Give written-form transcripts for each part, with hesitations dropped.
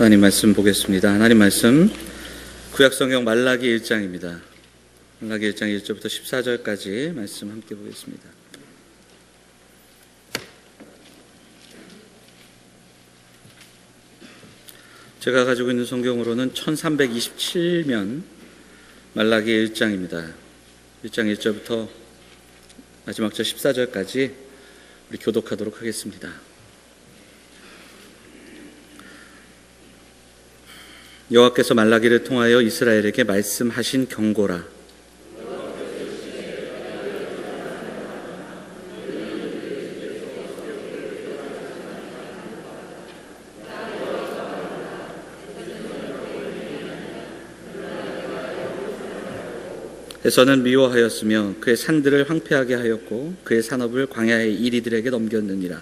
하나님 말씀 보겠습니다. 하나님 말씀 구약성경 말라기 1장입니다. 말라기 1장 1절부터 14절까지 말씀 함께 보겠습니다. 제가 가지고 있는 성경으로는 1327면 말라기 1장입니다. 1장 1절부터 마지막 절 14절까지 우리 교독하도록 하겠습니다. 여호와께서 말라기를 통하여 이스라엘에게 말씀하신 경고라. 에서는 미워하였으며 그의 산들을 황폐하게 하였고 그의 산업을 광야의 이리들에게 넘겼느니라.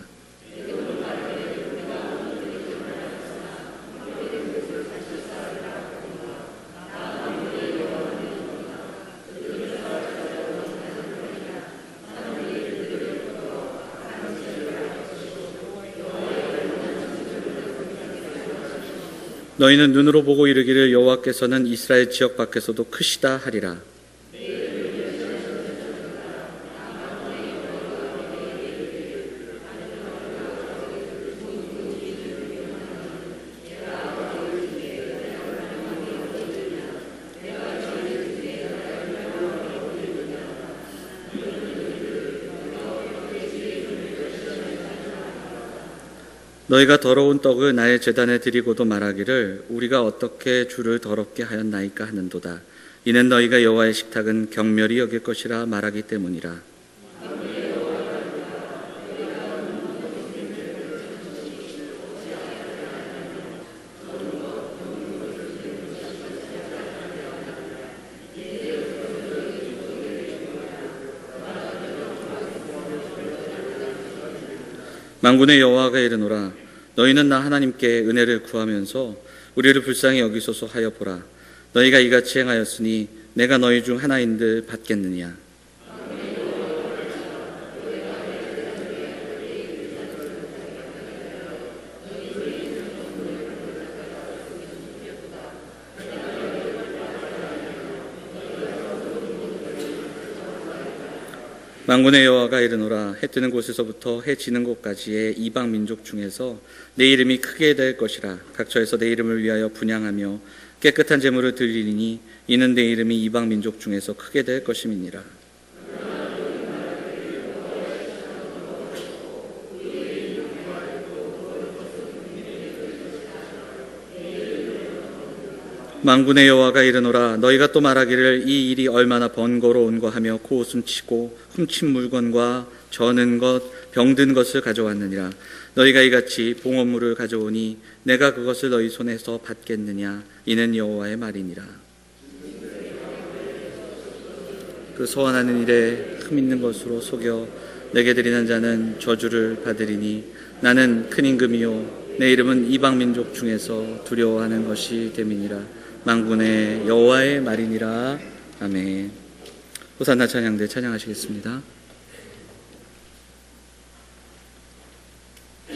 너희는 눈으로 보고 이르기를 여호와께서는 이스라엘 지역 밖에서도 크시다 하리라. 너희가 더러운 떡을 나의 제단에 드리고도 말하기를 우리가 어떻게 주를 더럽게 하였나이까 하는도다. 이는 너희가 여호와의 식탁은 경멸히 여길 것이라 말하기 때문이라. 만군의 여호와가 이르노라. 너희는 나 하나님께 은혜를 구하면서 우리를 불쌍히 여기소서 하여 보라. 너희가 이같이 행하였으니 내가 너희 중 하나인들 받겠느냐. 만군의 여호와가 이르노라. 해 뜨는 곳에서부터 해 지는 곳까지의 이방 민족 중에서 내 이름이 크게 될 것이라. 각처에서 내 이름을 위하여 분향하며 깨끗한 제물을 드리니 이는 내 이름이 이방 민족 중에서 크게 될 것임이니라. 만군의 여호와가 이르노라. 너희가 또 말하기를 이 일이 얼마나 번거로운가 하며 코웃음 치고 훔친 물건과 저는 것 병든 것을 가져왔느니라. 너희가 이같이 봉헌물을 가져오니 내가 그것을 너희 손에서 받겠느냐. 이는 여호와의 말이니라. 그 소원하는 일에 흠 있는 것으로 속여 내게 드리는 자는 저주를 받으리니 나는 큰 임금이요 내 이름은 이방 민족 중에서 두려워하는 것이 됨이니라. 만군의 여호와의 말이니라. 아멘. 호산나 찬양대 찬양하시겠습니다. 내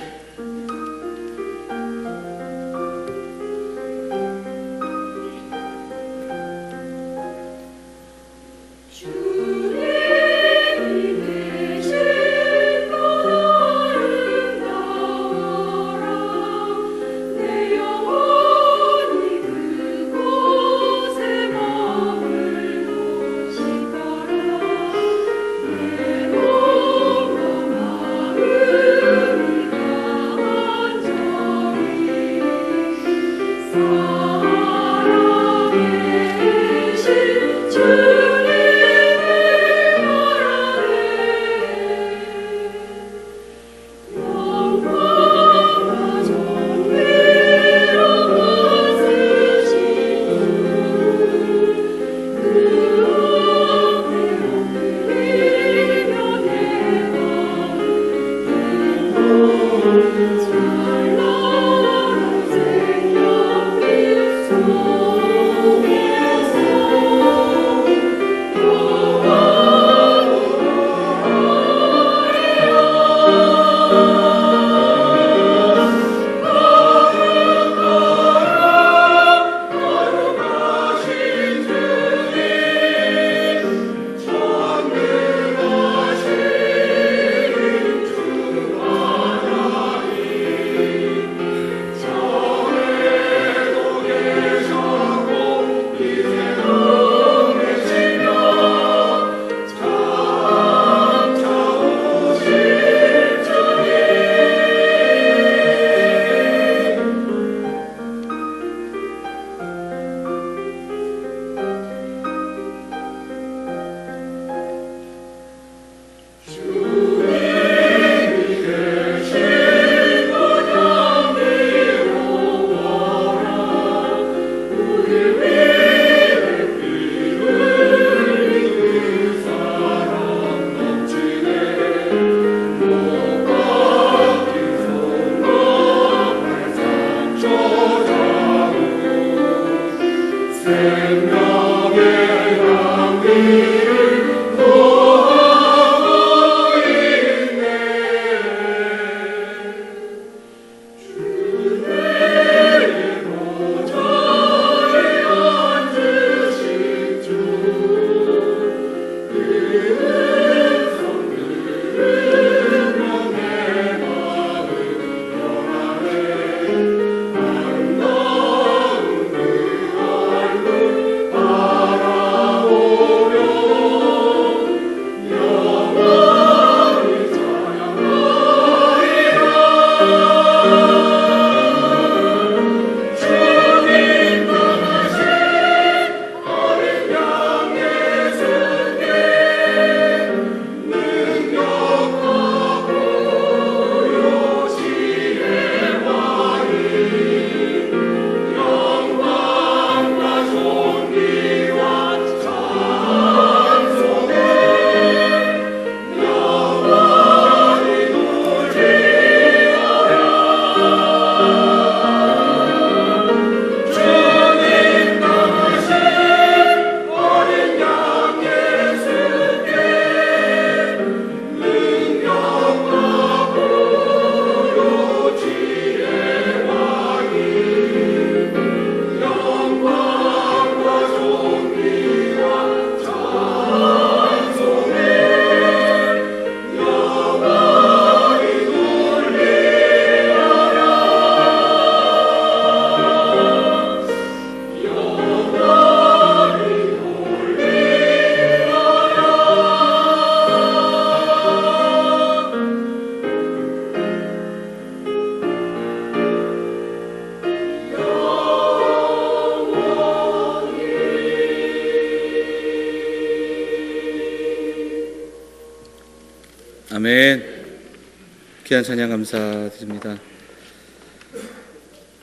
귀한 찬양 감사드립니다.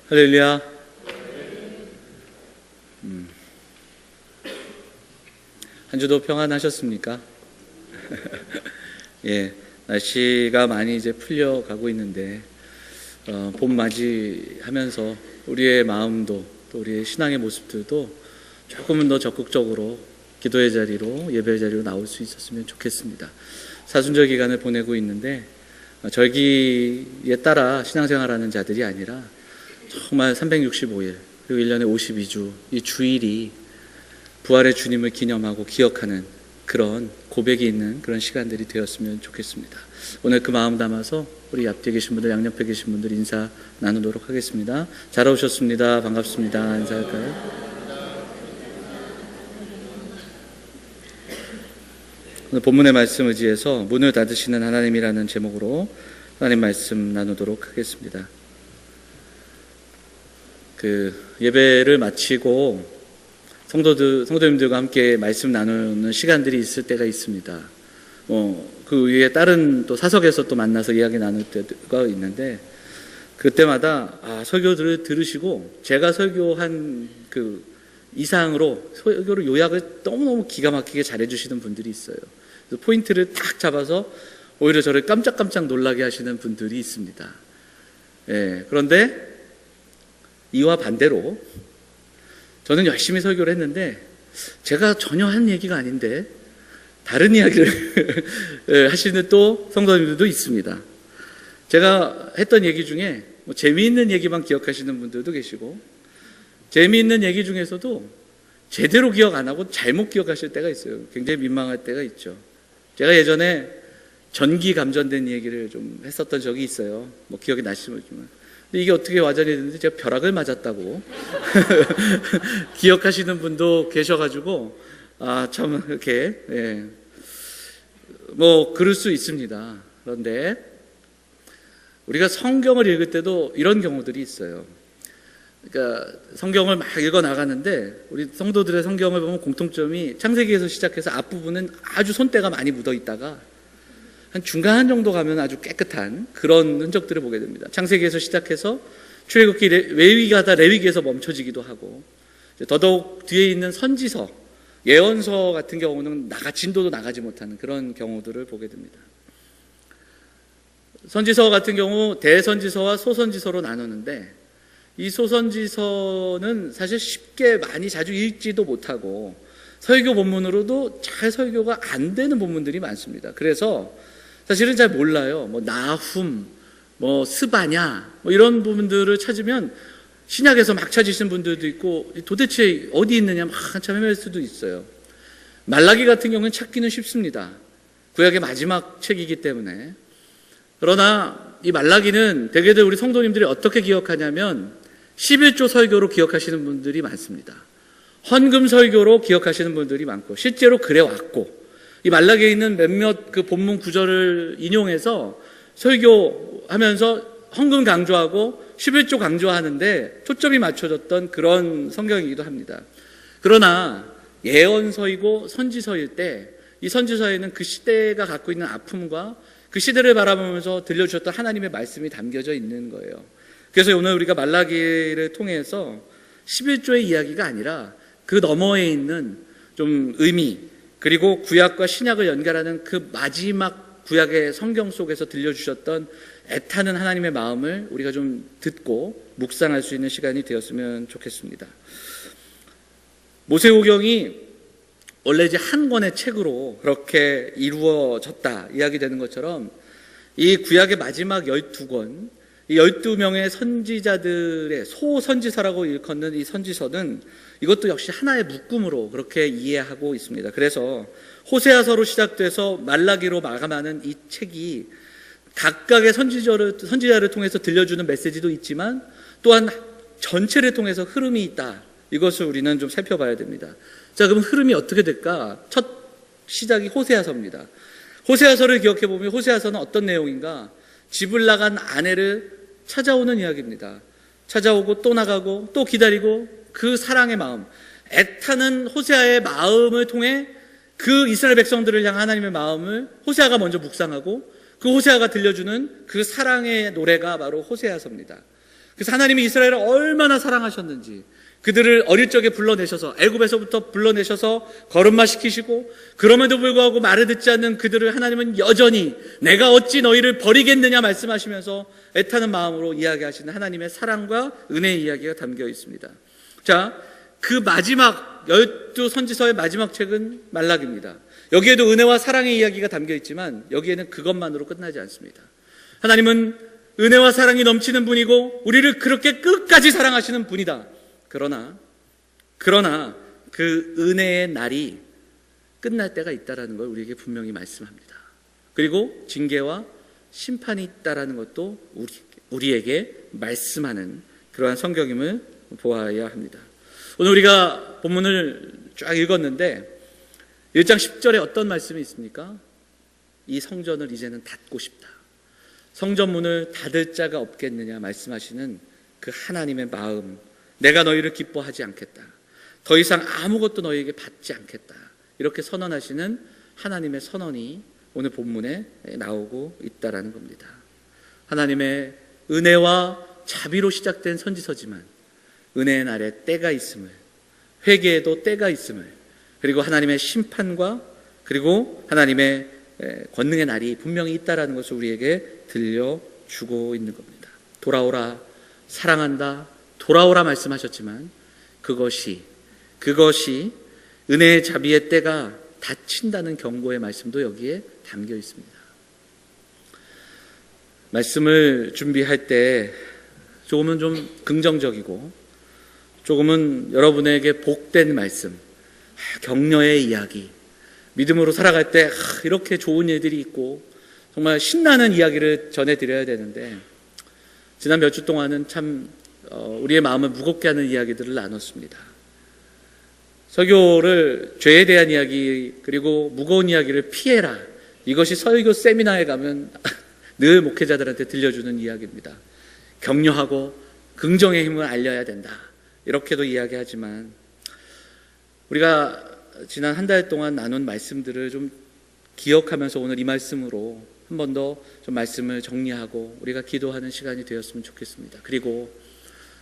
할렐루야. 한 주도 평안하셨습니까? 예, 날씨가 많이 이제 풀려가고 있는데 봄 맞이하면서 우리의 마음도 또 우리의 신앙의 모습들도 조금은 더 적극적으로 기도의 자리로, 예배의 자리로 나올 수 있었으면 좋겠습니다. 사순절 기간을 보내고 있는데 절기에 따라 신앙생활하는 자들이 아니라 정말 365일 그리고 1년에 52주 이 주일이 부활의 주님을 기념하고 기억하는 그런 고백이 있는 그런 시간들이 되었으면 좋겠습니다. 오늘 그 마음 담아서 우리 앞뒤에 계신 분들, 양옆에 계신 분들 인사 나누도록 하겠습니다. 잘 오셨습니다. 반갑습니다. 인사할까요? 오늘 본문의 말씀 의지해서 문을 닫으시는 하나님이라는 제목으로 하나님 말씀 나누도록 하겠습니다. 예배를 마치고 성도님들과 함께 말씀 나누는 시간들이 있을 때가 있습니다. 그 위에 다른 또 사석에서 또 만나서 이야기 나눌 때가 있는데 그때마다 설교들을 들으시고 제가 설교한 그 이상으로 설교를 요약을 너무너무 기가 막히게 잘해주시는 분들이 있어요. 그래서 포인트를 딱 잡아서 오히려 저를 깜짝깜짝 놀라게 하시는 분들이 있습니다. 예, 그런데 이와 반대로 저는 열심히 설교를 했는데 제가 전혀 한 얘기가 아닌데 다른 이야기를 하시는 또 성도님들도 있습니다. 제가 했던 얘기 중에 재미있는 얘기만 기억하시는 분들도 계시고 재미있는 얘기 중에서도 제대로 기억 안 하고 잘못 기억하실 때가 있어요. 굉장히 민망할 때가 있죠. 제가 예전에 전기 감전된 얘기를 좀 했었던 적이 있어요. 기억이 나시지 모르지만. 근데 이게 어떻게 와전이 됐는데 제가 벼락을 맞았다고 기억하시는 분도 계셔가지고 참 이렇게 그럴 수 있습니다. 그런데 우리가 성경을 읽을 때도 이런 경우들이 있어요. 그러니까 성경을 막 읽어 나가는데 우리 성도들의 성경을 보면 공통점이 창세기에서 시작해서 앞부분은 아주 손때가 많이 묻어 있다가 한 중간 정도 가면 아주 깨끗한 그런 흔적들을 보게 됩니다. 창세기에서 시작해서 출애굽기 레위기가 레위기에서 멈춰지기도 하고 더더욱 뒤에 있는 선지서, 예언서 같은 경우는 진도도 나가지 못하는 그런 경우들을 보게 됩니다. 선지서 같은 경우 대선지서와 소선지서로 나누는데 이 소선지서는 사실 쉽게 많이 자주 읽지도 못하고 설교 본문으로도 잘 설교가 안 되는 본문들이 많습니다. 그래서 사실은 잘 몰라요. 나훔, 스바냐, 이런 부분들을 찾으면 신약에서 막 찾으시는 분들도 있고 도대체 어디 있느냐 막 한참 헤맬 수도 있어요. 말라기 같은 경우는 찾기는 쉽습니다. 구약의 마지막 책이기 때문에. 그러나 이 말라기는 대개들 우리 성도님들이 어떻게 기억하냐면 11조 설교로 기억하시는 분들이 많습니다. 헌금 설교로 기억하시는 분들이 많고 실제로 그래왔고 이 말라기에 있는 몇몇 그 본문 구절을 인용해서 설교하면서 헌금 강조하고 11조 강조하는데 초점이 맞춰졌던 그런 성경이기도 합니다. 그러나 예언서이고 선지서일 때 이 선지서에는 그 시대가 갖고 있는 아픔과 그 시대를 바라보면서 들려주셨던 하나님의 말씀이 담겨져 있는 거예요. 그래서 오늘 우리가 말라기를 통해서 11조의 이야기가 아니라 그 너머에 있는 좀 의미 그리고 구약과 신약을 연결하는 그 마지막 구약의 성경 속에서 들려주셨던 애타는 하나님의 마음을 우리가 좀 듣고 묵상할 수 있는 시간이 되었으면 좋겠습니다. 모세오경이 원래 이제 한 권의 책으로 그렇게 이루어졌다 이야기되는 것처럼 이 구약의 마지막 12권 이 12명의 선지자들의 소선지서라고 일컫는 이 선지서는 이것도 역시 하나의 묶음으로 그렇게 이해하고 있습니다. 그래서 호세아서로 시작돼서 말라기로 마감하는 이 책이 각각의 선지자를 통해서 들려주는 메시지도 있지만 또한 전체를 통해서 흐름이 있다. 이것을 우리는 좀 살펴봐야 됩니다. 자, 그럼 흐름이 어떻게 될까? 첫 시작이 호세아서입니다. 호세아서를 기억해 보면 호세아서는 어떤 내용인가? 집을 나간 아내를 찾아오는 이야기입니다. 찾아오고 또 나가고 또 기다리고 그 사랑의 마음, 애타는 호세아의 마음을 통해 그 이스라엘 백성들을 향한 하나님의 마음을 호세아가 먼저 묵상하고 그 호세아가 들려주는 그 사랑의 노래가 바로 호세아서입니다. 그래서 하나님이 이스라엘을 얼마나 사랑하셨는지, 그들을 어릴 적에 불러내셔서, 애굽에서부터 불러내셔서 걸음마 시키시고, 그럼에도 불구하고 말을 듣지 않는 그들을 하나님은 여전히 내가 어찌 너희를 버리겠느냐 말씀하시면서 애타는 마음으로 이야기하시는 하나님의 사랑과 은혜의 이야기가 담겨 있습니다. 자, 그 마지막 12선지서의 마지막 책은 말라기입니다. 여기에도 은혜와 사랑의 이야기가 담겨 있지만 여기에는 그것만으로 끝나지 않습니다. 하나님은 은혜와 사랑이 넘치는 분이고 우리를 그렇게 끝까지 사랑하시는 분이다. 그러나 그 은혜의 날이 끝날 때가 있다는 걸 우리에게 분명히 말씀합니다. 그리고 징계와 심판이 있다는 것도 우리에게 말씀하는 그러한 성경임을 보아야 합니다. 오늘 우리가 본문을 쫙 읽었는데 1장 10절에 어떤 말씀이 있습니까? 이 성전을 이제는 닫고 싶다. 성전문을 닫을 자가 없겠느냐 말씀하시는 그 하나님의 마음, 내가 너희를 기뻐하지 않겠다. 더 이상 아무것도 너희에게 받지 않겠다. 이렇게 선언하시는 하나님의 선언이 오늘 본문에 나오고 있다는 겁니다. 하나님의 은혜와 자비로 시작된 선지서지만 은혜의 날에 때가 있음을, 회개에도 때가 있음을, 그리고 하나님의 심판과 그리고 하나님의 권능의 날이 분명히 있다는 것을 우리에게 들려주고 있는 겁니다. 돌아오라, 사랑한다, 돌아오라 말씀하셨지만 그것이 은혜의 자비의 때가 닫힌다는 경고의 말씀도 여기에 담겨 있습니다. 말씀을 준비할 때 조금은 좀 긍정적이고 조금은 여러분에게 복된 말씀, 격려의 이야기, 믿음으로 살아갈 때 이렇게 좋은 일들이 있고 정말 신나는 이야기를 전해드려야 되는데 지난 몇 주 동안은 참 우리의 마음을 무겁게 하는 이야기들을 나눴습니다. 설교를 죄에 대한 이야기 그리고 무거운 이야기를 피해라, 이것이 설교 세미나에 가면 늘 목회자들한테 들려주는 이야기입니다. 격려하고 긍정의 힘을 알려야 된다, 이렇게도 이야기하지만 우리가 지난 한 달 동안 나눈 말씀들을 좀 기억하면서 오늘 이 말씀으로 한 번 더 좀 말씀을 정리하고 우리가 기도하는 시간이 되었으면 좋겠습니다. 그리고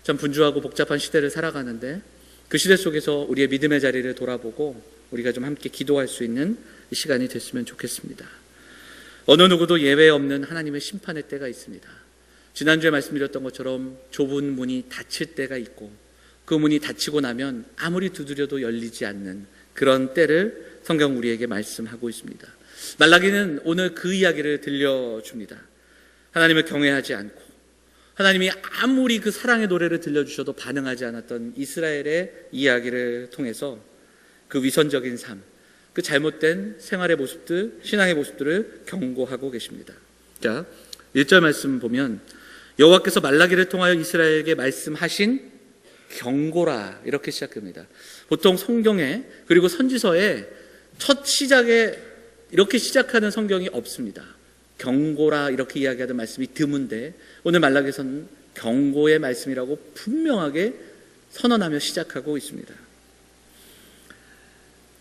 참 분주하고 복잡한 시대를 살아가는데 그 시대 속에서 우리의 믿음의 자리를 돌아보고 우리가 좀 함께 기도할 수 있는 시간이 됐으면 좋겠습니다. 어느 누구도 예외 없는 하나님의 심판의 때가 있습니다. 지난주에 말씀드렸던 것처럼 좁은 문이 닫힐 때가 있고 그 문이 닫히고 나면 아무리 두드려도 열리지 않는 그런 때를 성경 우리에게 말씀하고 있습니다. 말라기는 오늘 그 이야기를 들려줍니다. 하나님을 경외하지 않고 하나님이 아무리 그 사랑의 노래를 들려주셔도 반응하지 않았던 이스라엘의 이야기를 통해서 그 위선적인 삶, 그 잘못된 생활의 모습들, 신앙의 모습들을 경고하고 계십니다. 자, 1절 말씀 보면 여호와께서 말라기를 통하여 이스라엘에게 말씀하신 경고라, 이렇게 시작합니다. 보통 성경에 그리고 선지서에 첫 시작에 이렇게 시작하는 성경이 없습니다. 경고라 이렇게 이야기하던 말씀이 드문데 오늘 말라기에서는 경고의 말씀이라고 분명하게 선언하며 시작하고 있습니다.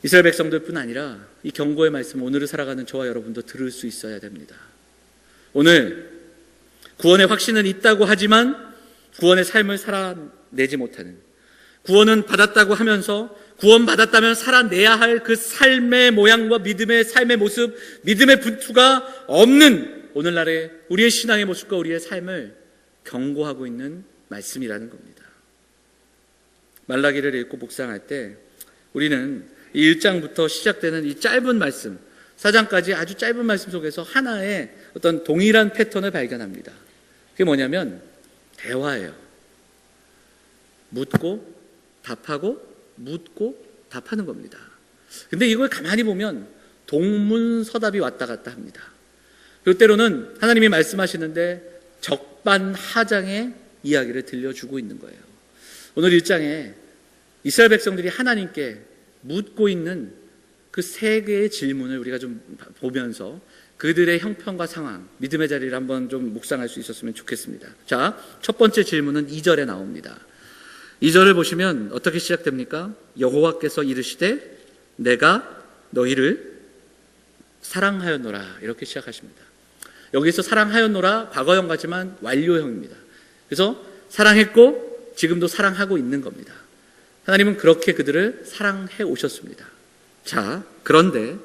이스라엘 백성들뿐 아니라 이 경고의 말씀 오늘을 살아가는 저와 여러분도 들을 수 있어야 됩니다. 오늘 구원의 확신은 있다고 하지만 구원의 삶을 살아내지 못하는, 구원은 받았다고 하면서 구원받았다면 살아내야 할 그 삶의 모양과 믿음의 삶의 모습, 믿음의 분투가 없는 오늘날의 우리의 신앙의 모습과 우리의 삶을 경고하고 있는 말씀이라는 겁니다. 말라기를 읽고 묵상할 때 우리는 이 1장부터 시작되는 이 짧은 말씀, 4장까지 아주 짧은 말씀 속에서 하나의 어떤 동일한 패턴을 발견합니다. 그게 뭐냐면 대화예요. 묻고 답하고 묻고 답하는 겁니다. 근데 이걸 가만히 보면 동문서답이 왔다 갔다 합니다. 그리고 때로는 하나님이 말씀하시는데 적반하장의 이야기를 들려주고 있는 거예요. 오늘 1장에 이스라엘 백성들이 하나님께 묻고 있는 그 세 개의 질문을 우리가 좀 보면서 그들의 형편과 상황, 믿음의 자리를 한번 좀 묵상할 수 있었으면 좋겠습니다. 자, 첫 번째 질문은 2절에 나옵니다. 2절을 보시면 어떻게 시작됩니까? 여호와께서 이르시되 내가 너희를 사랑하였노라, 이렇게 시작하십니다. 여기서 사랑하였노라 과거형 같지만 완료형입니다. 그래서 사랑했고 지금도 사랑하고 있는 겁니다. 하나님은 그렇게 그들을 사랑해 오셨습니다. 자, 그런데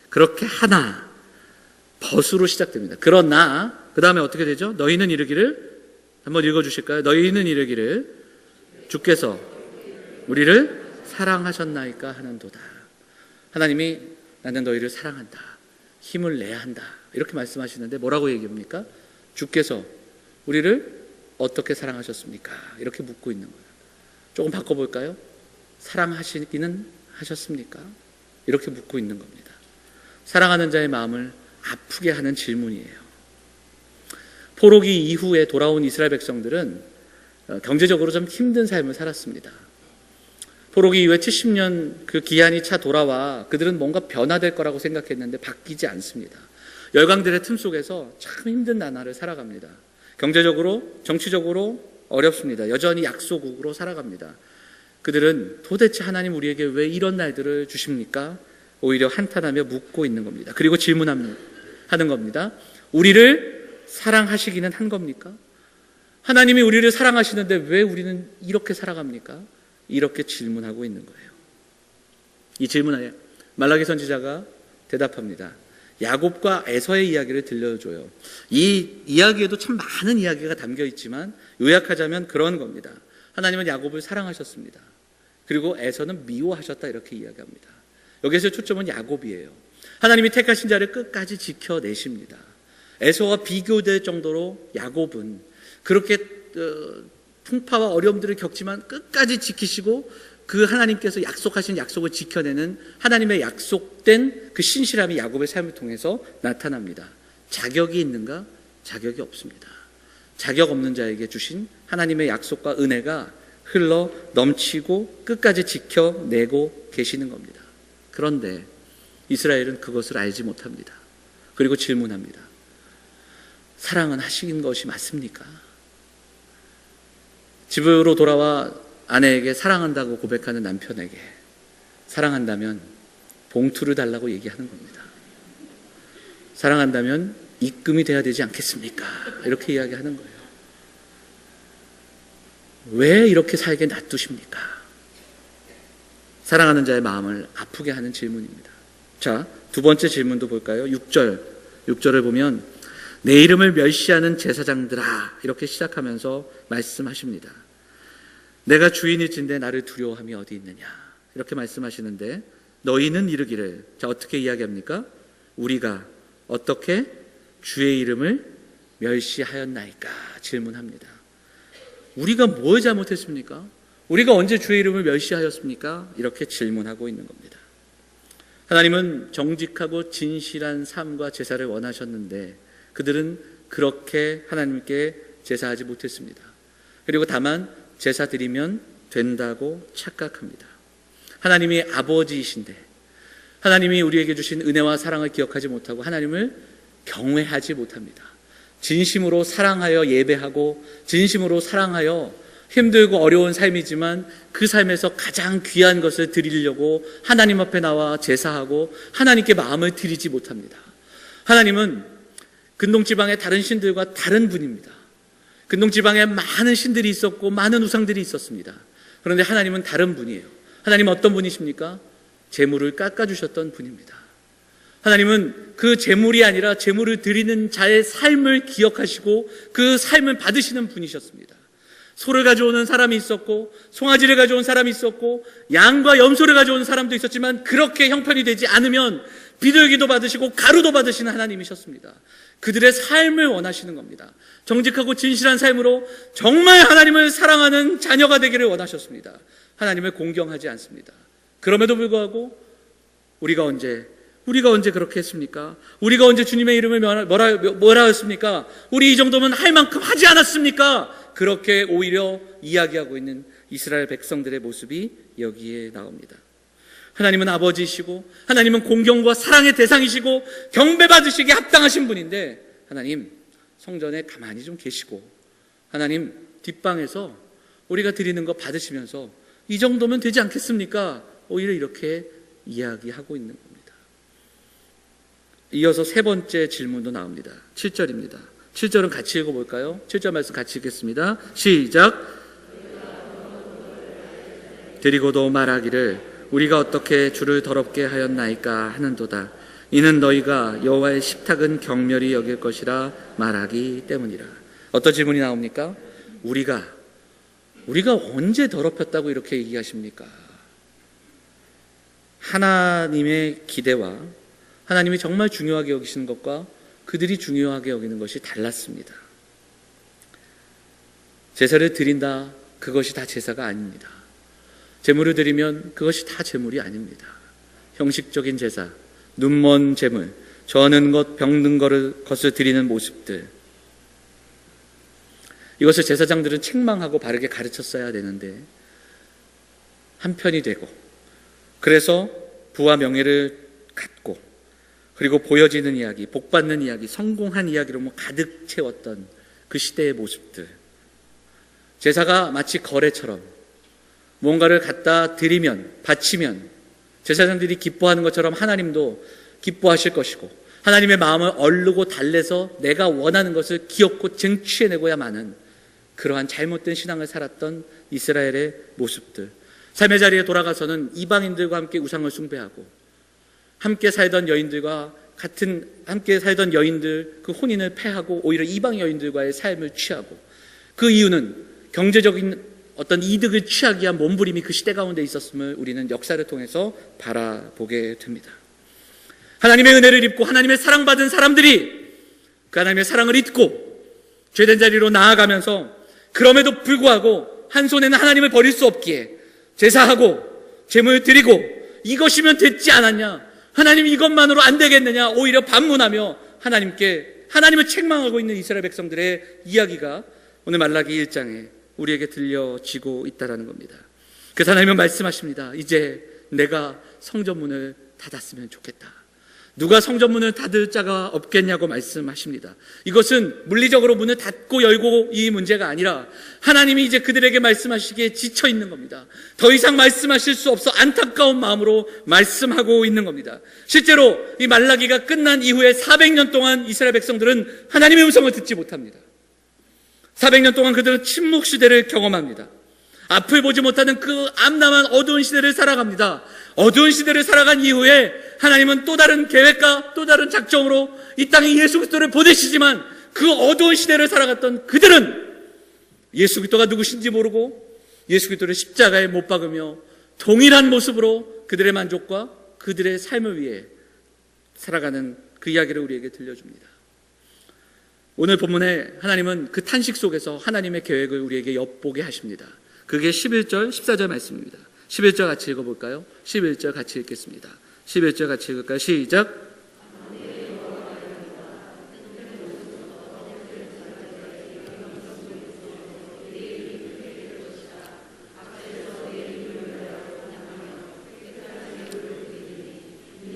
그렇게 하나 벗으로 시작됩니다. 그러나 그 다음에 어떻게 되죠? 너희는 이르기를, 한번 읽어주실까요? 너희는 이르기를 주께서 우리를 사랑하셨나이까 하는도다. 하나님이 나는 너희를 사랑한다, 힘을 내야 한다, 이렇게 말씀하시는데 뭐라고 얘기합니까? 주께서 우리를 어떻게 사랑하셨습니까? 이렇게 묻고 있는 거예요. 조금 바꿔볼까요? 사랑하시기는 하셨습니까? 이렇게 묻고 있는 겁니다. 사랑하는 자의 마음을 아프게 하는 질문이에요. 포로기 이후에 돌아온 이스라엘 백성들은 경제적으로 좀 힘든 삶을 살았습니다. 포로기 이후에 70년 그 기한이 차 돌아와 그들은 뭔가 변화될 거라고 생각했는데 바뀌지 않습니다. 열강들의 틈 속에서 참 힘든 나날을 살아갑니다. 경제적으로, 정치적으로 어렵습니다. 여전히 약소국으로 살아갑니다. 그들은 도대체 하나님 우리에게 왜 이런 날들을 주십니까? 오히려 한탄하며 묻고 있는 겁니다. 그리고 질문하는 겁니다. 우리를 사랑하시기는 한 겁니까? 하나님이 우리를 사랑하시는데 왜 우리는 이렇게 살아갑니까? 이렇게 질문하고 있는 거예요. 이 질문에 말라기 선지자가 대답합니다. 야곱과 에서의 이야기를 들려줘요. 이 이야기에도 참 많은 이야기가 담겨 있지만 요약하자면 그런 겁니다. 하나님은 야곱을 사랑하셨습니다. 그리고 에서는 미워하셨다, 이렇게 이야기합니다. 여기서 초점은 야곱이에요. 하나님이 택하신 자를 끝까지 지켜내십니다. 에서와 비교될 정도로 야곱은 그렇게 풍파와 어려움들을 겪지만 끝까지 지키시고 그 하나님께서 약속하신 약속을 지켜내는 하나님의 약속된 그 신실함이 야곱의 삶을 통해서 나타납니다. 자격이 있는가? 자격이 없습니다. 자격 없는 자에게 주신 하나님의 약속과 은혜가 흘러 넘치고 끝까지 지켜내고 계시는 겁니다. 그런데 이스라엘은 그것을 알지 못합니다. 그리고 질문합니다. 사랑은 하신 것이 맞습니까? 집으로 돌아와 아내에게 사랑한다고 고백하는 남편에게 사랑한다면 봉투를 달라고 얘기하는 겁니다. 사랑한다면 입금이 돼야 되지 않겠습니까? 이렇게 이야기하는 거예요. 왜 이렇게 살게 놔두십니까? 사랑하는 자의 마음을 아프게 하는 질문입니다. 자, 두 번째 질문도 볼까요? 6절을 보면 내 이름을 멸시하는 제사장들아, 이렇게 시작하면서 말씀하십니다. 내가 주인일진데 나를 두려워함이 어디 있느냐, 이렇게 말씀하시는데 너희는 이르기를, 자, 어떻게 이야기합니까? 우리가 어떻게 주의 이름을 멸시하였나이까 질문합니다. 우리가 뭘 잘못했습니까? 우리가 언제 주의 이름을 멸시하였습니까? 이렇게 질문하고 있는 겁니다. 하나님은 정직하고 진실한 삶과 제사를 원하셨는데 그들은 그렇게 하나님께 제사하지 못했습니다. 그리고 다만 제사 드리면 된다고 착각합니다. 하나님이 아버지이신데 하나님이 우리에게 주신 은혜와 사랑을 기억하지 못하고 하나님을 경외하지 못합니다. 진심으로 사랑하여 예배하고 진심으로 사랑하여 힘들고 어려운 삶이지만 그 삶에서 가장 귀한 것을 드리려고 하나님 앞에 나와 제사하고 하나님께 마음을 드리지 못합니다. 하나님은 근동지방의 다른 신들과 다른 분입니다. 근동지방에 많은 신들이 있었고 많은 우상들이 있었습니다. 그런데 하나님은 다른 분이에요. 하나님은 어떤 분이십니까? 재물을 깎아주셨던 분입니다. 하나님은 그 재물이 아니라 재물을 드리는 자의 삶을 기억하시고 그 삶을 받으시는 분이셨습니다. 소를 가져오는 사람이 있었고 송아지를 가져온 사람이 있었고 양과 염소를 가져온 사람도 있었지만 그렇게 형편이 되지 않으면 비둘기도 받으시고 가루도 받으시는 하나님이셨습니다. 그들의 삶을 원하시는 겁니다. 정직하고 진실한 삶으로 정말 하나님을 사랑하는 자녀가 되기를 원하셨습니다. 하나님을 공경하지 않습니다. 그럼에도 불구하고 우리가 언제 그렇게 했습니까? 우리가 언제 주님의 이름을 뭐라 했습니까? 우리 이 정도면 할 만큼 하지 않았습니까? 그렇게 오히려 이야기하고 있는 이스라엘 백성들의 모습이 여기에 나옵니다. 하나님은 아버지이시고 하나님은 공경과 사랑의 대상이시고 경배받으시기에 합당하신 분인데 하나님 성전에 가만히 좀 계시고 하나님 뒷방에서 우리가 드리는 거 받으시면서 이 정도면 되지 않겠습니까? 오히려 이렇게 이야기하고 있는 겁니다. 이어서 세 번째 질문도 나옵니다. 7절입니다. 7절은 같이 읽어볼까요? 7절 말씀 같이 읽겠습니다. 시작. 드리고도 말하기를 우리가 어떻게 주를 더럽게 하였나이까 하는도다. 이는 너희가 여호와의 식탁은 경멸히 여길 것이라 말하기 때문이라. 어떤 질문이 나옵니까? 우리가 언제 더럽혔다고 이렇게 얘기하십니까? 하나님의 기대와 하나님이 정말 중요하게 여기시는 것과 그들이 중요하게 여기는 것이 달랐습니다. 제사를 드린다, 그것이 다 제사가 아닙니다. 제물을 드리면 그것이 다 제물이 아닙니다. 형식적인 제사, 눈먼 제물, 저는 것, 병든 것을 드리는 모습들, 이것을 제사장들은 책망하고 바르게 가르쳤어야 되는데 한편이 되고, 그래서 부와 명예를 갖고, 그리고 보여지는 이야기, 복받는 이야기, 성공한 이야기로 가득 채웠던 그 시대의 모습들, 제사가 마치 거래처럼 뭔가를 갖다 드리면, 바치면 제사장들이 기뻐하는 것처럼 하나님도 기뻐하실 것이고, 하나님의 마음을 얼르고 달래서 내가 원하는 것을 기업고 쟁취해내고야마는 그러한 잘못된 신앙을 살았던 이스라엘의 모습들, 삶의 자리에 돌아가서는 이방인들과 함께 우상을 숭배하고, 함께 살던 여인들 그 혼인을 폐하고 오히려 이방 여인들과의 삶을 취하고, 그 이유는 경제적인 어떤 이득을 취하기 위한 몸부림이 그 시대 가운데 있었음을 우리는 역사를 통해서 바라보게 됩니다. 하나님의 은혜를 입고 하나님의 사랑받은 사람들이 그 하나님의 사랑을 잊고 죄된 자리로 나아가면서, 그럼에도 불구하고 한 손에는 하나님을 버릴 수 없기에 제사하고 제물 드리고 이것이면 됐지 않았냐, 하나님 이것만으로 안 되겠느냐, 오히려 반문하며 하나님을 책망하고 있는 이스라엘 백성들의 이야기가 오늘 말라기 1장에 우리에게 들려지고 있다는 겁니다. 그래서 하나님은 말씀하십니다. 이제 내가 성전문을 닫았으면 좋겠다. 누가 성전문을 닫을 자가 없겠냐고 말씀하십니다. 이것은 물리적으로 문을 닫고 열고 이 문제가 아니라 하나님이 이제 그들에게 말씀하시기에 지쳐 있는 겁니다. 더 이상 말씀하실 수 없어 안타까운 마음으로 말씀하고 있는 겁니다. 실제로 이 말라기가 끝난 이후에 400년 동안 이스라엘 백성들은 하나님의 음성을 듣지 못합니다. 400년 동안 그들은 침묵 시대를 경험합니다. 앞을 보지 못하는 그 암담한 어두운 시대를 살아갑니다. 어두운 시대를 살아간 이후에 하나님은 또 다른 계획과 또 다른 작정으로 이 땅에 예수 그리스도를 보내시지만, 그 어두운 시대를 살아갔던 그들은 예수 그리스도가 누구신지 모르고 예수 그리스도를 십자가에 못 박으며 동일한 모습으로 그들의 만족과 그들의 삶을 위해 살아가는 그 이야기를 우리에게 들려줍니다. 오늘 본문에 하나님은 그 탄식 속에서 하나님의 계획을 우리에게 엿보게 하십니다. 그게 11절, 14절 말씀입니다. 11절 같이 읽어볼까요? 11절 같이 읽겠습니다. 11절 같이 읽을까요? 시작.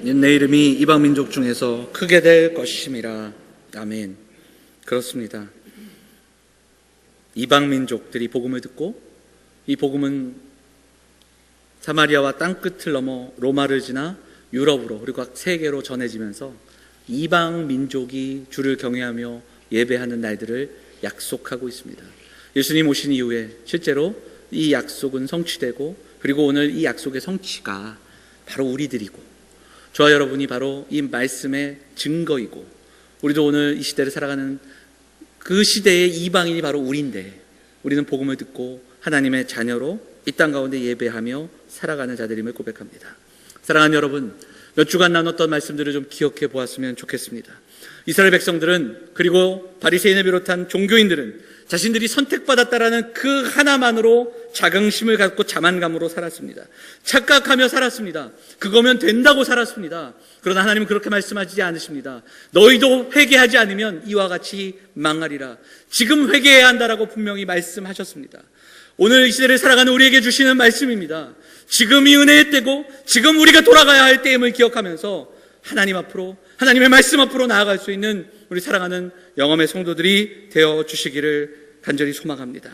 내 이름이 이방 민족 중에서 크게 될 것임이라. 아멘. 그렇습니다. 이방 민족들이 복음을 듣고, 이 복음은 사마리아와 땅끝을 넘어 로마를 지나 유럽으로 그리고 세계로 전해지면서 이방 민족이 주를 경외하며 예배하는 날들을 약속하고 있습니다. 예수님 오신 이후에 실제로 이 약속은 성취되고, 그리고 오늘 이 약속의 성취가 바로 우리들이고, 저와 여러분이 바로 이 말씀의 증거이고, 우리도 오늘 이 시대를 살아가는 그 시대의 이방인이 바로 우리인데, 우리는 복음을 듣고 하나님의 자녀로 이 땅 가운데 예배하며 살아가는 자들임을 고백합니다. 사랑하는 여러분, 몇 주간 나눴던 말씀들을 좀 기억해 보았으면 좋겠습니다. 이스라엘 백성들은, 그리고 바리새인을 비롯한 종교인들은 자신들이 선택받았다라는 그 하나만으로 자긍심을 갖고 자만감으로 살았습니다. 착각하며 살았습니다. 그거면 된다고 살았습니다. 그러나 하나님은 그렇게 말씀하지 않으십니다. 너희도 회개하지 않으면 이와 같이 망하리라. 지금 회개해야 한다라고 분명히 말씀하셨습니다. 오늘 이 시대를 살아가는 우리에게 주시는 말씀입니다. 지금이 은혜의 때고 지금 우리가 돌아가야 할 때임을 기억하면서 하나님 앞으로, 하나님의 말씀 앞으로 나아갈 수 있는 우리 사랑하는 영험의 성도들이 되어 주시기를 간절히 소망합니다.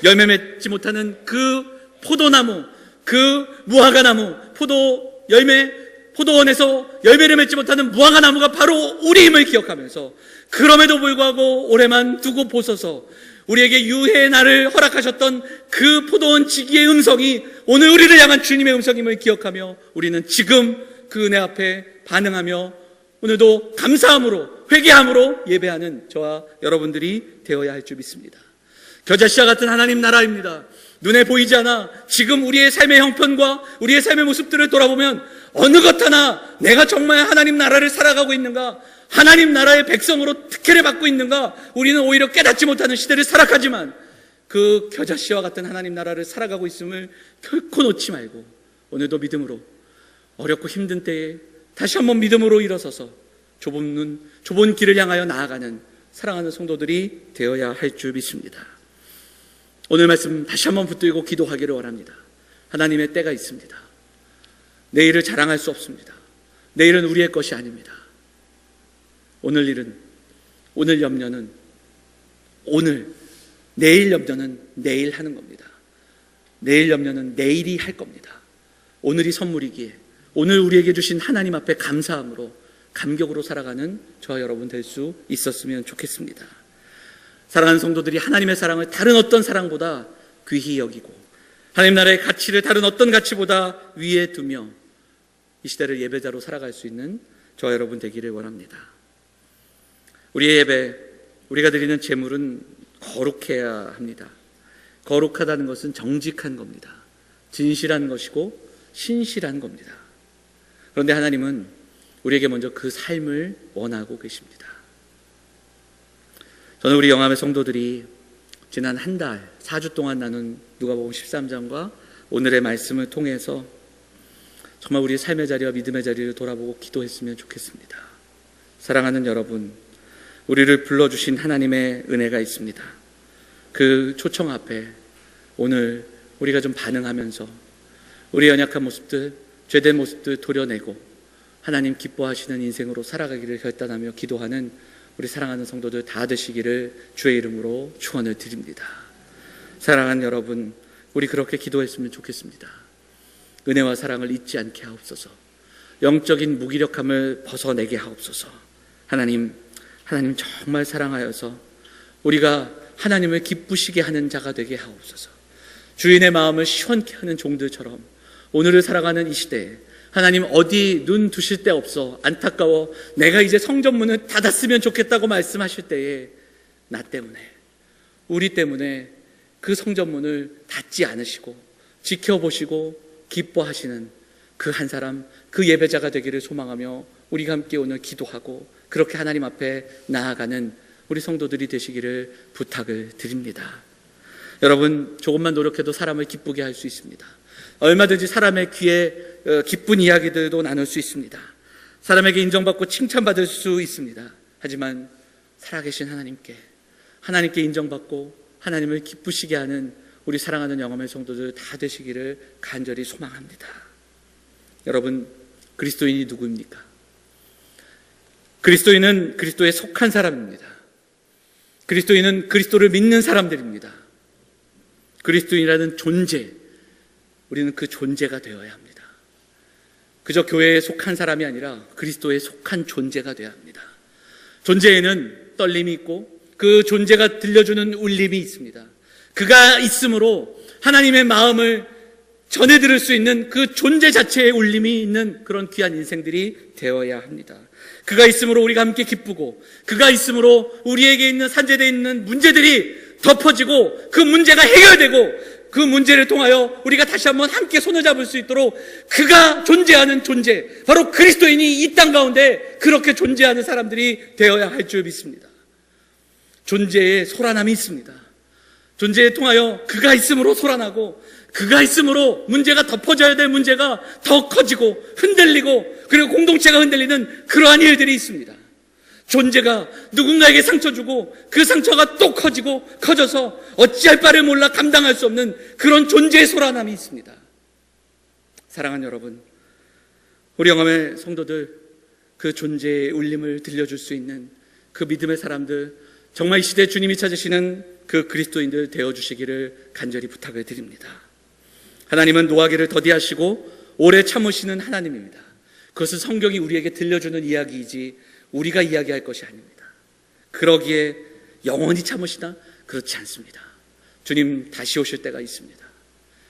열매 맺지 못하는 그 포도나무, 그 무화과나무, 포도 열매 포도원에서 열매를 맺지 못하는 무화과 나무가 바로 우리임을 기억하면서, 그럼에도 불구하고 올해만 두고 보소서, 우리에게 유해의 날을 허락하셨던 그 포도원 지기의 음성이 오늘 우리를 향한 주님의 음성임을 기억하며, 우리는 지금 그 은혜 앞에 반응하며 오늘도 감사함으로, 회개함으로 예배하는 저와 여러분들이 되어야 할 줄 믿습니다. 겨자씨와 같은 하나님 나라입니다. 눈에 보이지 않아 지금 우리의 삶의 형편과 우리의 삶의 모습들을 돌아보면 어느 것 하나 내가 정말 하나님 나라를 살아가고 있는가, 하나님 나라의 백성으로 특혜를 받고 있는가, 우리는 오히려 깨닫지 못하는 시대를 살아가지만 그 겨자씨와 같은 하나님 나라를 살아가고 있음을 결코 놓지 말고, 오늘도 믿음으로 어렵고 힘든 때에 다시 한번 믿음으로 일어서서 좁은 길을 향하여 나아가는 사랑하는 성도들이 되어야 할 줄 믿습니다. 오늘 말씀 다시 한번 붙들고 기도하기를 원합니다. 하나님의 때가 있습니다. 내일을 자랑할 수 없습니다. 내일은 우리의 것이 아닙니다. 오늘 일은, 오늘 염려는 오늘, 내일 염려는 내일 하는 겁니다. 내일 염려는 내일이 할 겁니다. 오늘이 선물이기에 오늘 우리에게 주신 하나님 앞에 감사함으로, 감격으로 살아가는 저와 여러분 될 수 있었으면 좋겠습니다. 사랑하는 성도들이 하나님의 사랑을 다른 어떤 사랑보다 귀히 여기고, 하나님 나라의 가치를 다른 어떤 가치보다 위에 두며 이 시대를 예배자로 살아갈 수 있는 저와 여러분 되기를 원합니다. 우리의 예배, 우리가 드리는 제물은 거룩해야 합니다. 거룩하다는 것은 정직한 겁니다. 진실한 것이고 신실한 겁니다. 그런데 하나님은 우리에게 먼저 그 삶을 원하고 계십니다. 저는 우리 영암의 성도들이 지난 한 달, 4주 동안 나눈 누가복음 13장과 오늘의 말씀을 통해서 정말 우리의 삶의 자리와 믿음의 자리를 돌아보고 기도했으면 좋겠습니다. 사랑하는 여러분, 우리를 불러주신 하나님의 은혜가 있습니다. 그 초청 앞에 오늘 우리가 좀 반응하면서 우리의 연약한 모습들, 죄된 모습들 도려내고 하나님 기뻐하시는 인생으로 살아가기를 결단하며 기도하는 우리 사랑하는 성도들 다 되시기를 주의 이름으로 축원을 드립니다. 사랑하는 여러분, 우리 그렇게 기도했으면 좋겠습니다. 은혜와 사랑을 잊지 않게 하옵소서. 영적인 무기력함을 벗어내게 하옵소서. 하나님 정말 사랑하여서 우리가 하나님을 기쁘시게 하는 자가 되게 하옵소서. 주인의 마음을 시원케 하는 종들처럼 오늘을 살아가는 이 시대에 하나님 어디 눈 두실 데 없어 안타까워 내가 이제 성전문을 닫았으면 좋겠다고 말씀하실 때에 나 때문에, 우리 때문에 그 성전문을 닫지 않으시고 지켜보시고 기뻐하시는 그 한 사람, 그 예배자가 되기를 소망하며 우리가 함께 오늘 기도하고 그렇게 하나님 앞에 나아가는 우리 성도들이 되시기를 부탁을 드립니다. 여러분, 조금만 노력해도 사람을 기쁘게 할 수 있습니다. 얼마든지 사람의 귀에 기쁜 이야기들도 나눌 수 있습니다. 사람에게 인정받고 칭찬받을 수 있습니다. 하지만 살아계신 하나님께 인정받고 하나님을 기쁘시게 하는 우리 사랑하는 영암의 성도들 다 되시기를 간절히 소망합니다. 여러분, 그리스도인이 누구입니까? 그리스도인은 그리스도에 속한 사람입니다. 그리스도인은 그리스도를 믿는 사람들입니다. 그리스도인이라는 존재, 우리는 그 존재가 되어야 합니다. 그저 교회에 속한 사람이 아니라 그리스도에 속한 존재가 되어야 합니다. 존재에는 떨림이 있고 그 존재가 들려주는 울림이 있습니다. 그가 있으므로 하나님의 마음을 전해 들을 수 있는 그 존재 자체의 울림이 있는 그런 귀한 인생들이 되어야 합니다. 그가 있으므로 우리가 함께 기쁘고, 그가 있으므로 우리에게 있는 산재되어 있는 문제들이 덮어지고 그 문제가 해결되고 그 문제를 통하여 우리가 다시 한번 함께 손을 잡을 수 있도록 그가 존재하는 존재, 바로 그리스도인이 이 땅 가운데 그렇게 존재하는 사람들이 되어야 할 줄 믿습니다. 존재에 소란함이 있습니다. 존재에 통하여 그가 있음으로 소란하고, 그가 있음으로 문제가 덮어져야 될 문제가 더 커지고 흔들리고, 그리고 공동체가 흔들리는 그러한 일들이 있습니다. 존재가 누군가에게 상처 주고 그 상처가 또 커져서 어찌할 바를 몰라 감당할 수 없는 그런 존재의 소란함이 있습니다. 사랑하는 여러분, 우리 영암의 성도들, 그 존재의 울림을 들려줄 수 있는 그 믿음의 사람들, 정말 이 시대에 주님이 찾으시는 그 그리스도인들 되어주시기를 간절히 부탁을 드립니다. 하나님은 노하기를 더디하시고 오래 참으시는 하나님입니다. 그것은 성경이 우리에게 들려주는 이야기이지 우리가 이야기할 것이 아닙니다. 그러기에 영원히 참으시나? 그렇지 않습니다. 주님 다시 오실 때가 있습니다.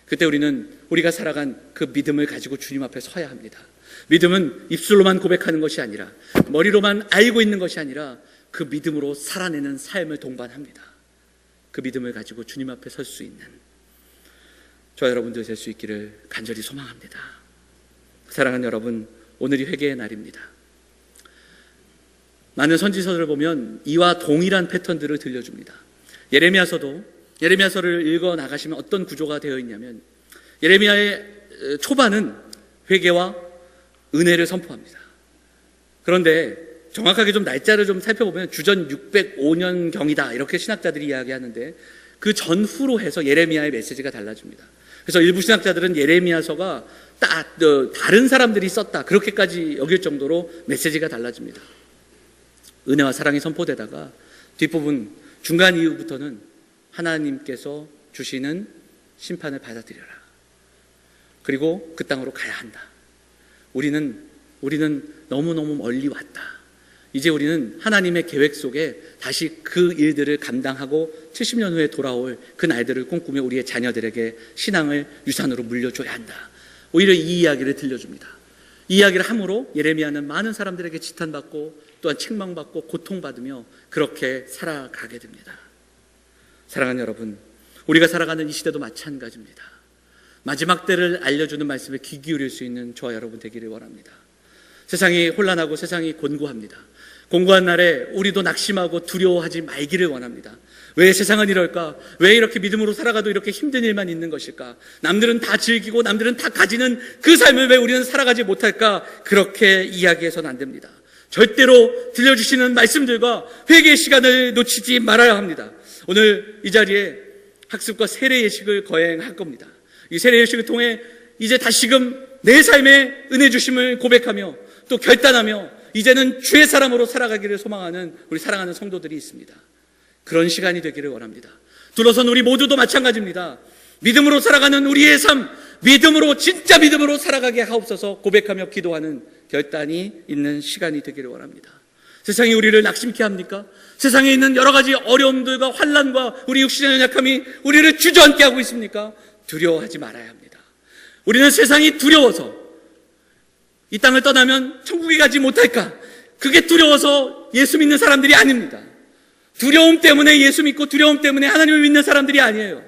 그때 우리가 살아간 그 믿음을 가지고 주님 앞에 서야 합니다. 믿음은 입술로만 고백하는 것이 아니라, 머리로만 알고 있는 것이 아니라 그 믿음으로 살아내는 삶을 동반합니다. 그 믿음을 가지고 주님 앞에 설 수 있는 저와 여러분들 될 수 있기를 간절히 소망합니다. 사랑하는 여러분, 오늘이 회개의 날입니다. 많은 선지서들을 보면 이와 동일한 패턴들을 들려줍니다. 예레미야서를 읽어 나가시면 어떤 구조가 되어 있냐면, 예레미야의 초반은 회개와 은혜를 선포합니다. 그런데 정확하게 좀 날짜를 좀 살펴보면 주전 605년경이다 이렇게 신학자들이 이야기하는데, 그 전후로 해서 예레미야의 메시지가 달라집니다. 그래서 일부 신학자들은 예레미야서가 다른 사람들이 썼다 그렇게까지 여길 정도로 메시지가 달라집니다. 은혜와 사랑이 선포되다가 뒷부분 중간 이후부터는 하나님께서 주시는 심판을 받아들여라. 그리고 그 땅으로 가야 한다. 우리는 너무너무 멀리 왔다. 이제 우리는 하나님의 계획 속에 다시 그 일들을 감당하고 70년 후에 돌아올 그 날들을 꿈꾸며 우리의 자녀들에게 신앙을 유산으로 물려줘야 한다. 오히려 이 이야기를 들려줍니다. 이 이야기를 함으로 예레미야는 많은 사람들에게 지탄받고 또한 책망받고 고통받으며 그렇게 살아가게 됩니다. 사랑하는 여러분, 우리가 살아가는 이 시대도 마찬가지입니다. 마지막 때를 알려주는 말씀에 귀 기울일 수 있는 저와 여러분 되기를 원합니다. 세상이 혼란하고 세상이 곤고합니다. 곤고한 날에 우리도 낙심하고 두려워하지 말기를 원합니다. 왜 세상은 이럴까? 왜 이렇게 믿음으로 살아가도 이렇게 힘든 일만 있는 것일까? 남들은 다 즐기고 남들은 다 가지는 그 삶을 왜 우리는 살아가지 못할까? 그렇게 이야기해서는 안 됩니다. 절대로 들려주시는 말씀들과 회개의 시간을 놓치지 말아야 합니다. 오늘 이 자리에 학습과 세례 예식을 거행할 겁니다. 이 세례 예식을 통해 이제 다시금 내 삶의 은혜 주심을 고백하며 또 결단하며 이제는 주의 사람으로 살아가기를 소망하는 우리 사랑하는 성도들이 있습니다. 그런 시간이 되기를 원합니다. 둘러선 우리 모두도 마찬가지입니다. 믿음으로 살아가는 우리의 삶, 진짜 믿음으로 살아가게 하옵소서 고백하며 기도하는 결단이 있는 시간이 되기를 원합니다. 세상이 우리를 낙심케 합니까? 세상에 있는 여러 가지 어려움들과 환난과 우리 육신의 연약함이 우리를 주저앉게 하고 있습니까? 두려워하지 말아야 합니다. 우리는 세상이 두려워서 이 땅을 떠나면 천국에 가지 못할까? 그게 두려워서 예수 믿는 사람들이 아닙니다. 두려움 때문에 예수 믿고 두려움 때문에 하나님을 믿는 사람들이 아니에요.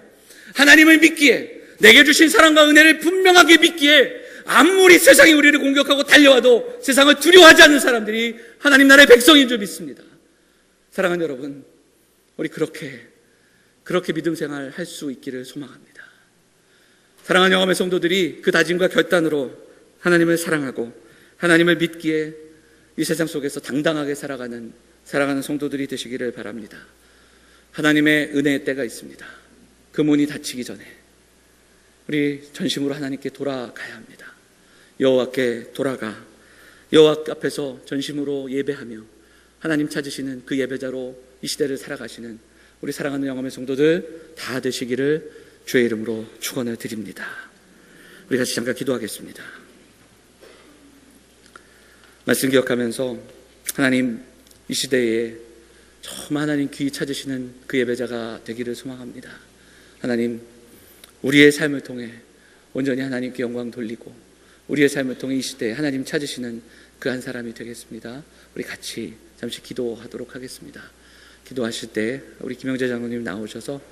하나님을 믿기에, 내게 주신 사랑과 은혜를 분명하게 믿기에 아무리 세상이 우리를 공격하고 달려와도 세상을 두려워하지 않는 사람들이 하나님 나라의 백성인 줄 믿습니다. 사랑하는 여러분, 우리 그렇게 믿음 생활 할 수 있기를 소망합니다. 사랑하는 영암의 성도들이 그 다짐과 결단으로 하나님을 사랑하고 하나님을 믿기에 이 세상 속에서 당당하게 살아가는 사랑하는 성도들이 되시기를 바랍니다. 하나님의 은혜의 때가 있습니다. 그 문이 닫히기 전에 우리 전심으로 하나님께 돌아가야 합니다. 여호와께 돌아가 여호와 앞에서 전심으로 예배하며 하나님 찾으시는 그 예배자로 이 시대를 살아가시는 우리 사랑하는 영암의 성도들 다 되시기를 주의 이름으로 축원을 드립니다. 우리 같이 잠깐 기도하겠습니다. 말씀 기억하면서 하나님, 이 시대에 정말 하나님 귀 찾으시는 그 예배자가 되기를 소망합니다. 하나님, 우리의 삶을 통해 온전히 하나님께 영광 돌리고 우리의 삶을 통해 이 시대에 하나님 찾으시는 그 한 사람이 되겠습니다. 우리 같이 잠시 기도하도록 하겠습니다. 기도하실 때 우리 김영재 장로님 나오셔서